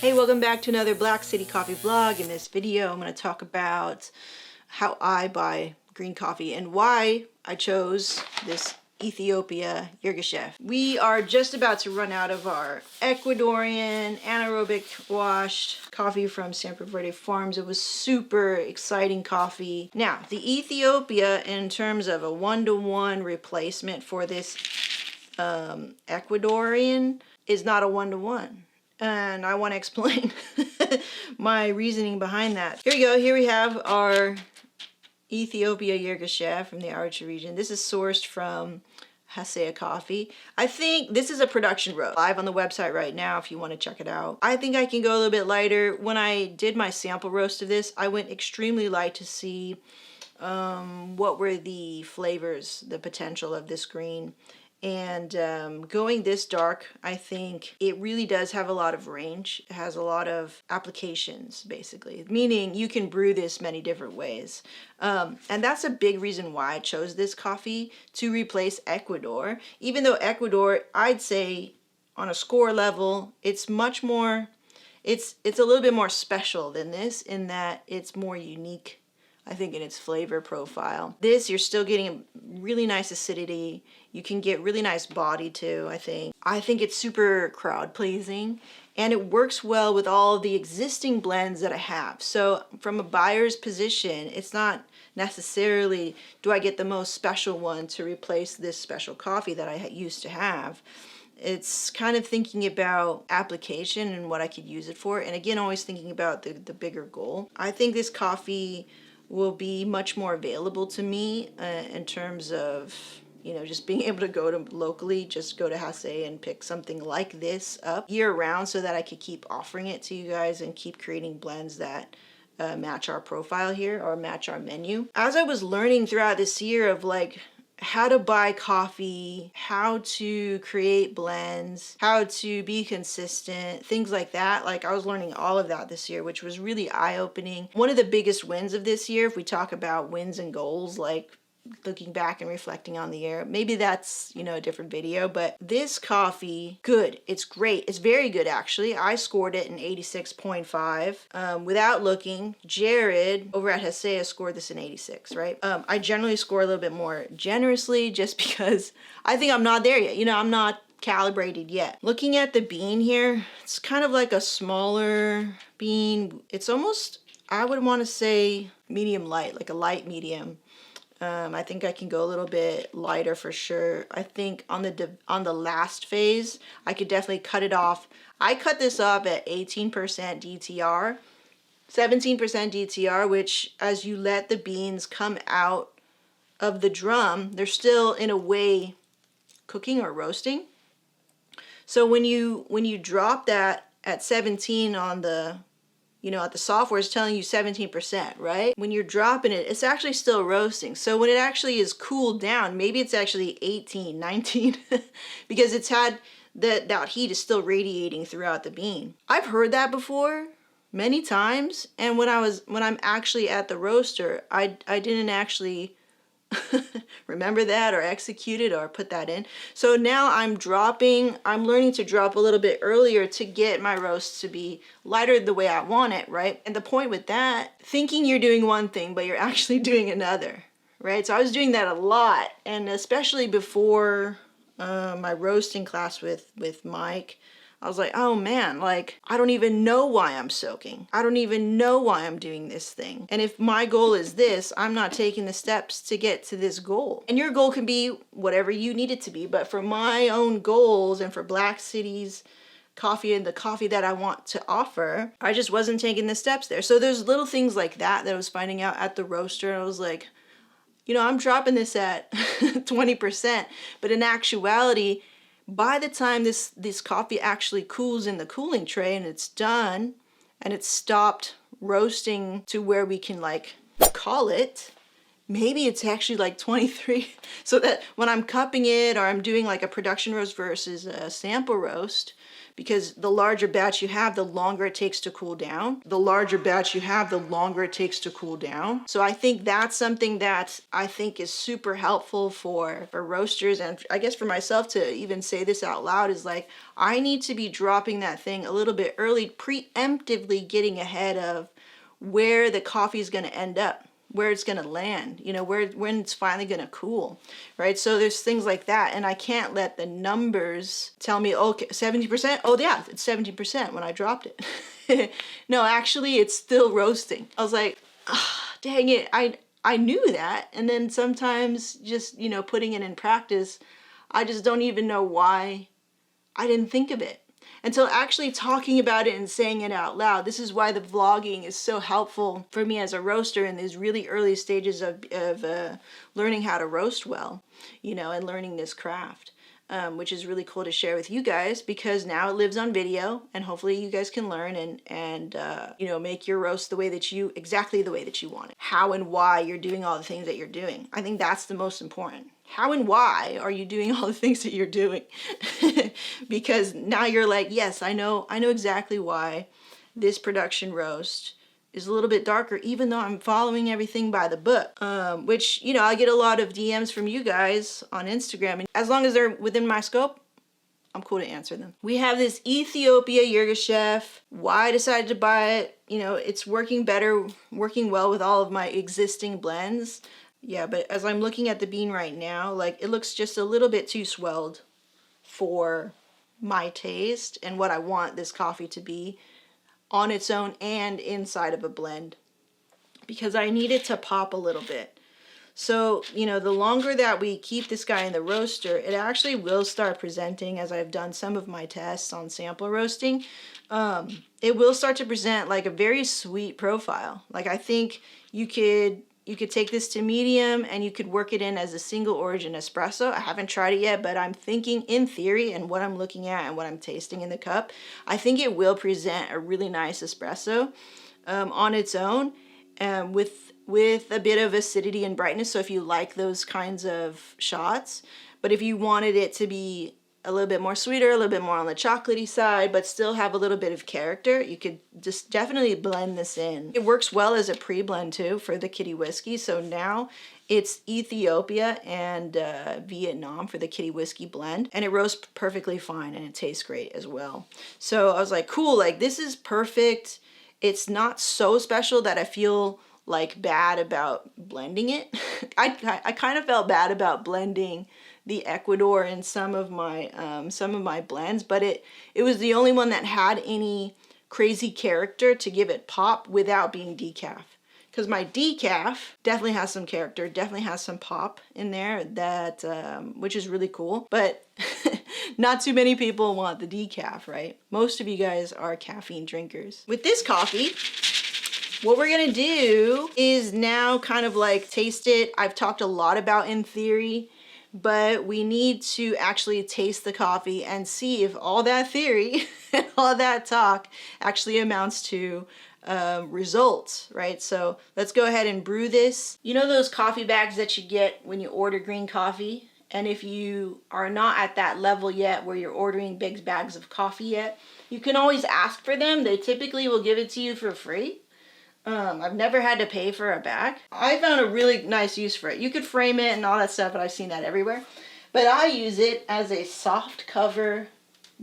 Hey, welcome back to another Black City Coffee vlog. In this video, I'm going to talk about how I buy green coffee and why I chose this Ethiopia Yirgacheffe. We are just about to run out of our Ecuadorian anaerobic washed coffee from Sanford Verde Farms. It was super exciting coffee. Now, the Ethiopia, in terms of a one-to-one replacement for this Ecuadorian, is not a one-to-one. And I want to explain my reasoning behind that. Here we go. Here we have our Ethiopia Yirgacheffe from the Archa region. This is sourced from Hasea Coffee. I think this is a production roast. Live on the website right now if you want to check it out. I think I can go a little bit lighter. When I did my sample roast of this, I went extremely light to see what were the flavors, the potential of this green. And going this dark, I think it really does have a lot of range. It has a lot of applications, basically, meaning you can brew this many different ways. And that's a big reason why I chose this coffee to replace Ecuador. Even though Ecuador, I'd say on a score level, it's much more, it's a little bit more special than this in that it's more unique, I think, in its flavor profile. This, you're still getting really nice acidity. You can get really nice body too, I think. I think it's super crowd pleasing and it works well with all of the existing blends that I have. So from a buyer's position, it's not necessarily, do I get the most special one to replace this special coffee that I used to have? It's kind of thinking about application and what I could use it for. And again, always thinking about the bigger goal. I think this coffee will be much more available to me in terms of, you know, just being able to go to locally, just go to Hasea and pick something like this up year round so that I could keep offering it to you guys and keep creating blends that match our profile here or match our menu. As I was learning throughout this year of like how to buy coffee, how to create blends, how to be consistent, things like that. Like I was learning all of that this year, which was really eye-opening. One of the biggest wins of this year, if we talk about wins and goals, like looking back and reflecting on the year, maybe that's, you know, a different video, but this coffee, good. It's great. It's very good, actually. I scored it an 86.5 without looking. Jared over at Hasea scored this an 86, right? I generally score a little bit more generously just because I think I'm not there yet. You know, I'm not calibrated yet. Looking at the bean here, it's kind of like a smaller bean. It's almost, I would want to say medium light, like a light medium. I think I can go a little bit lighter for sure. I think on the last phase, I could definitely cut it off. I cut this off at 18% DTR, 17% DTR, which as you let the beans come out of the drum, they're still in a way cooking or roasting. So when you drop that at 17 on the, you know, the software is telling you 17%, right? When you're dropping it, it's actually still roasting. So when it actually is cooled down, maybe it's actually 18, 19, because it's had that heat is still radiating throughout the bean. I've heard that before many times, and when I'm actually at the roaster, I didn't actually remember that or execute it or put that in. So now I'm learning to drop a little bit earlier to get my roast to be lighter the way I want it, right? And the point with that, thinking you're doing one thing, but you're actually doing another, right? So I was doing that a lot, and especially before my roasting class with Mike, I was like, oh man, like, I don't even know why I'm soaking. I don't even know why I'm doing this thing. And if my goal is this, I'm not taking the steps to get to this goal. And your goal can be whatever you need it to be. But for my own goals and for Black City's coffee and the coffee that I want to offer, I just wasn't taking the steps there. So there's little things like that I was finding out at the roaster. And I was like, you know, I'm dropping this at 20%. But in actuality, by the time this coffee actually cools in the cooling tray and it's done and it's stopped roasting to where we can like call it, maybe it's actually like 23. So that when I'm cupping it or I'm doing like a production roast versus a sample roast, because the larger batch you have, the longer it takes to cool down. The larger batch you have, the longer it takes to cool down. So I think that's something that I think is super helpful for roasters, and I guess for myself to even say this out loud is like, I need to be dropping that thing a little bit early, preemptively getting ahead of where the coffee is going to end up, where it's going to land, you know, when it's finally going to cool, right? So there's things like that, and I can't let the numbers tell me, okay, 70%. Oh yeah, it's 70% when I dropped it. No, actually, it's still roasting. I was like, oh, dang it, I knew that, and then sometimes just, you know, putting it in practice, I just don't even know why I didn't think of it until actually talking about it and saying it out loud. This is why the vlogging is so helpful for me as a roaster in these really early stages of learning how to roast well, you know, and learning this craft, which is really cool to share with you guys, because now it lives on video, and hopefully you guys can learn and you know, make your roast exactly the way that you want it. How and why you're doing all the things that you're doing. I think that's the most important. How and why are you doing all the things that you're doing? Because now you're like, yes, I know exactly why this production roast is a little bit darker, even though I'm following everything by the book. Which, you know, I get a lot of DMs from you guys on Instagram, and as long as they're within my scope, I'm cool to answer them. We have this Ethiopia Yirgacheffe. Why I decided to buy it, you know, it's working well with all of my existing blends. Yeah, but as I'm looking at the bean right now, like, it looks just a little bit too swelled for my taste and what I want this coffee to be on its own and inside of a blend, because I need it to pop a little bit. So, you know, the longer that we keep this guy in the roaster, it actually will start presenting, as I've done some of my tests on sample roasting, it will start to present like a very sweet profile. Like, I think you could take this to medium and you could work it in as a single origin espresso. I haven't tried it yet, but I'm thinking, in theory, and what I'm looking at and what I'm tasting in the cup, I think it will present a really nice espresso on its own, with a bit of acidity and brightness. So if you like those kinds of shots, but if you wanted it to be a little bit more sweeter, a little bit more on the chocolatey side, but still have a little bit of character, you could just definitely blend this in. It works well as a pre-blend too for the kitty whiskey. So now it's Ethiopia and Vietnam for the kitty whiskey blend, and it roasts perfectly fine and it tastes great as well. So I was like, cool, like, this is perfect. It's not so special that I feel like bad about blending it. I kind of felt bad about blending the Ecuador in some of my blends, but it was the only one that had any crazy character to give it pop without being decaf. Because my decaf definitely has some character, definitely has some pop in there, that which is really cool. But not too many people want the decaf, right? Most of you guys are caffeine drinkers. With this coffee, what we're gonna do is now kind of like taste it. I've talked a lot about in theory, but we need to actually taste the coffee and see if all that theory and all that talk actually amounts to results, right? So let's go ahead and brew this. You know those coffee bags that you get when you order green coffee? And if you are not at that level yet where you're ordering big bags of coffee yet, you can always ask for them. They typically will give it to you for free. I've never had to pay for a bag. I found a really nice use for it. You could frame it and all that stuff, but I've seen that everywhere. But I use it as a soft cover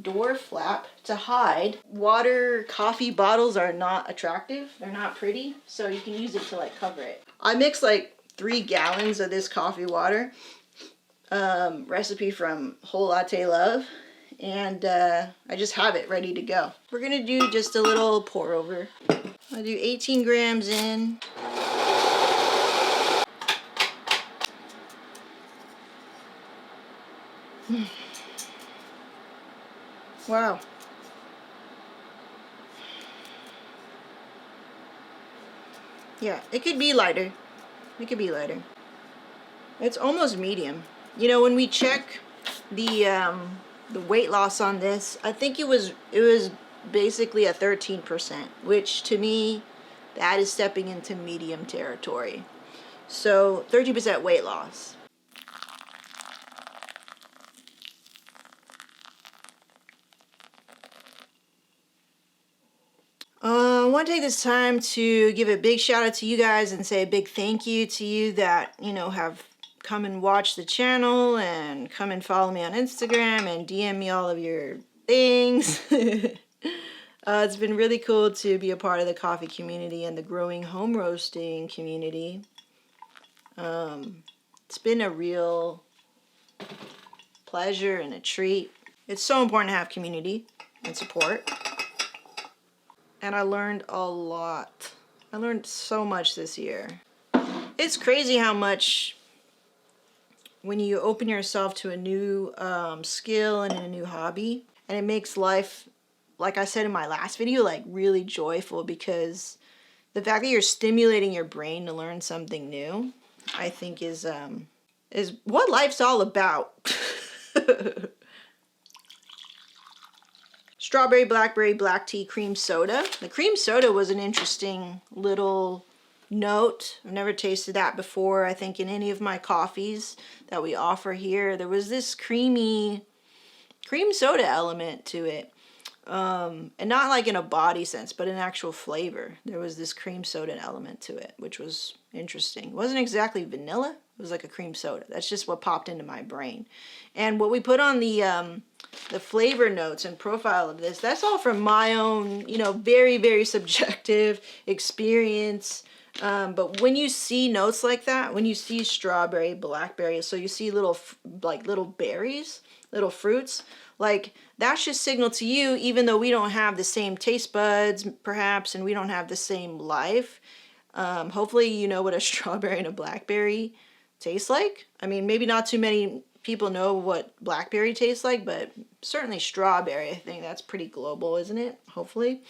door flap to hide. Water coffee bottles are not attractive. They're not pretty. So you can use it to like cover it. I mix like 3 gallons of this coffee water. Recipe from Whole Latte Love. And I just have it ready to go. We're gonna do just a little pour over. I'll do 18 grams in. Wow. Yeah, it could be lighter. It could be lighter. It's almost medium. You know, when we check the weight loss on this, I think it was basically a 13%, which to me, that is stepping into medium territory. So 30% weight loss. want to take this time to give a big shout out to you guys and say a big thank you to you that, you know, have come and watch the channel and come and follow me on Instagram and DM me all of your things. It's been really cool to be a part of the coffee community and the growing home roasting community. It's been a real pleasure and a treat. It's so important to have community and support. And I learned a lot. I learned so much this year. It's crazy how much when you open yourself to a new skill and a new hobby, and it makes life, like I said in my last video, like really joyful, because the fact that you're stimulating your brain to learn something new, I think is what life's all about. Strawberry, blackberry, black tea, cream soda. The cream soda was an interesting little note. I've never tasted that before, I think, in any of my coffees that we offer here. There was this creamy cream soda element to it. And not like in a body sense, but in actual flavor. There was this cream soda element to it, which was interesting. It wasn't exactly vanilla. It was like a cream soda. That's just what popped into my brain. And what we put on the flavor notes and profile of this, that's all from my own, you know, very, very subjective experience. But when you see notes like that, when you see strawberry, blackberry, so you see little berries, little fruits, like that should signal to you, even though we don't have the same taste buds perhaps, and we don't have the same life, hopefully you know what a strawberry and a blackberry taste like. I mean, maybe not too many people know what blackberry tastes like, but certainly strawberry, I think that's pretty global, isn't it? Hopefully.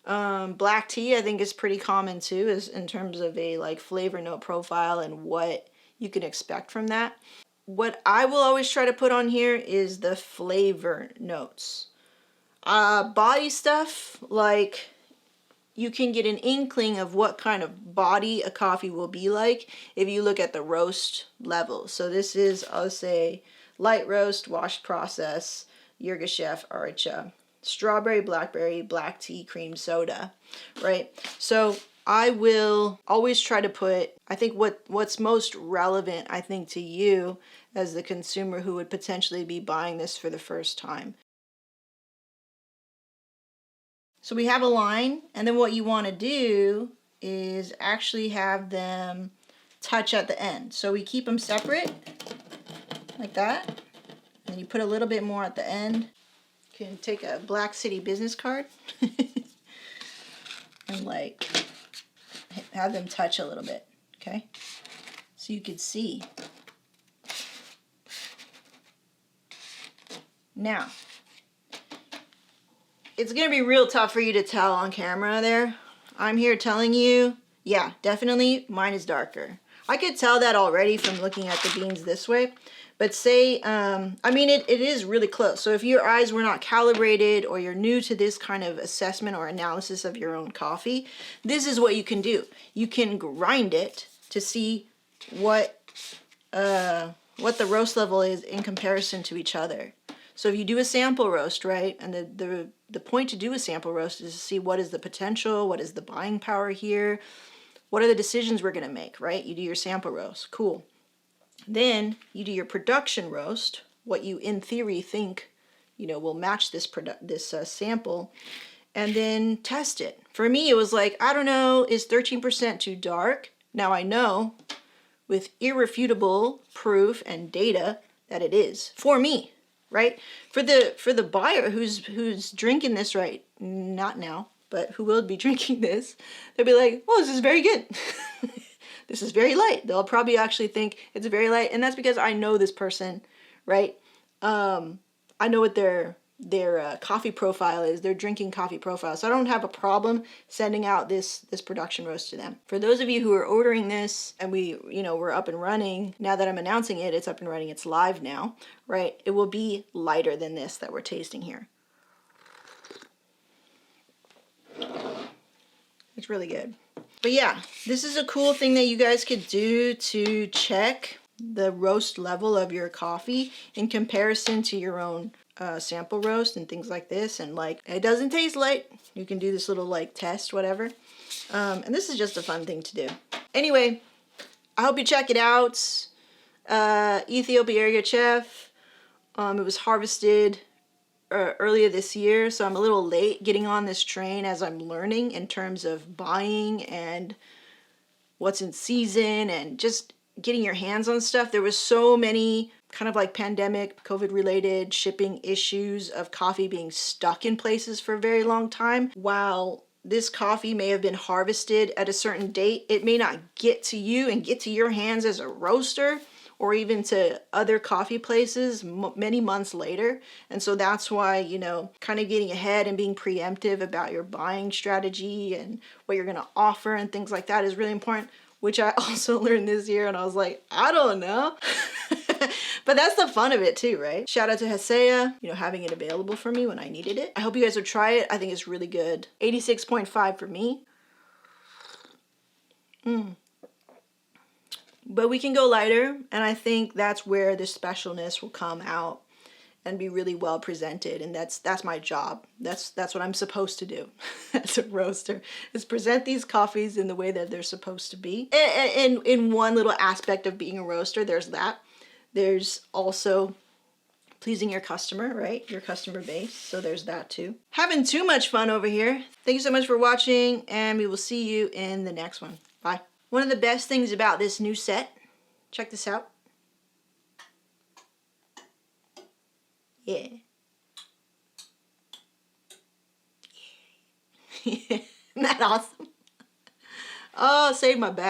Black tea, I think, is pretty common too, is in terms of a like flavor note profile and what you can expect from that. What I will always try to put on here is the flavor notes. Body stuff, like you can get an inkling of what kind of body a coffee will be like if you look at the roast level. So this is, I'll say, light roast, washed process, Yirgacheffe Aracha. Strawberry, blackberry, black tea, cream soda, right? So I will always try to put, I think what's most relevant, I think, to you as the consumer who would potentially be buying this for the first time. So we have a line, and then what you want to do is actually have them touch at the end. So we keep them separate, like that, and you put a little bit more at the end. You can take a Black City business card and like have them touch a little bit, okay? So you could see. Now, it's gonna be real tough for you to tell on camera there. I'm here telling you, yeah, definitely mine is darker. I could tell that already from looking at the beans this way, but say, I mean, it is really close. So if your eyes were not calibrated or you're new to this kind of assessment or analysis of your own coffee, this is what you can do. You can grind it to see what the roast level is in comparison to each other. So if you do a sample roast, right, and the point to do a sample roast is to see what is the potential, what is the buying power here, what are the decisions we're going to make, right? You do your sample roast, cool. Then you do your production roast, what you in theory think, you know, will match this sample, and then test it. For me, it was like, I don't know, is 13% too dark? Now I know with irrefutable proof and data that it is, for me, right? For the buyer who's drinking this right, not now, but who will be drinking this, they'll be like, oh, this is very good. This is very light. They'll probably actually think it's very light, and that's because I know this person, right? I know what their coffee profile is, their drinking coffee profile. So I don't have a problem sending out this production roast to them. For those of you who are ordering this, and we're up and running, now that I'm announcing it, it's up and running, it's live now, right? It will be lighter than this that we're tasting here. It's really good. But yeah, this is a cool thing that you guys could do to check the roast level of your coffee in comparison to your own sample roast and things like this. And like, it doesn't taste light. You can do this little like test, whatever. And this is just a fun thing to do. Anyway, I hope you check it out. Ethiopia Ergochef. It was harvested earlier this year, so I'm a little late getting on this train as I'm learning in terms of buying and what's in season and just getting your hands on stuff. There was so many kind of like pandemic, COVID related shipping issues of coffee being stuck in places for a very long time. While this coffee may have been harvested at a certain date, it may not get to you and get to your hands as a roaster or even to other coffee places many months later. And so that's why, you know, kind of getting ahead and being preemptive about your buying strategy and what you're gonna offer and things like that is really important, which I also learned this year, and I was like, I don't know. But that's the fun of it too, right? Shout out to Hesea, you know, having it available for me when I needed it. I hope you guys would try it. I think it's really good. 86.5 for me. But we can go lighter, and I think that's where the specialness will come out and be really well presented, and that's my job. That's what I'm supposed to do as a roaster, is present these coffees in the way that they're supposed to be. And in one little aspect of being a roaster, there's that. There's also pleasing your customer, right? Your customer base. So there's that too. Having too much fun over here. Thank you so much for watching, and we will see you in the next one. Bye. One of the best things about this new set, check this out. Yeah. Yeah. Isn't that awesome? Oh, save my back.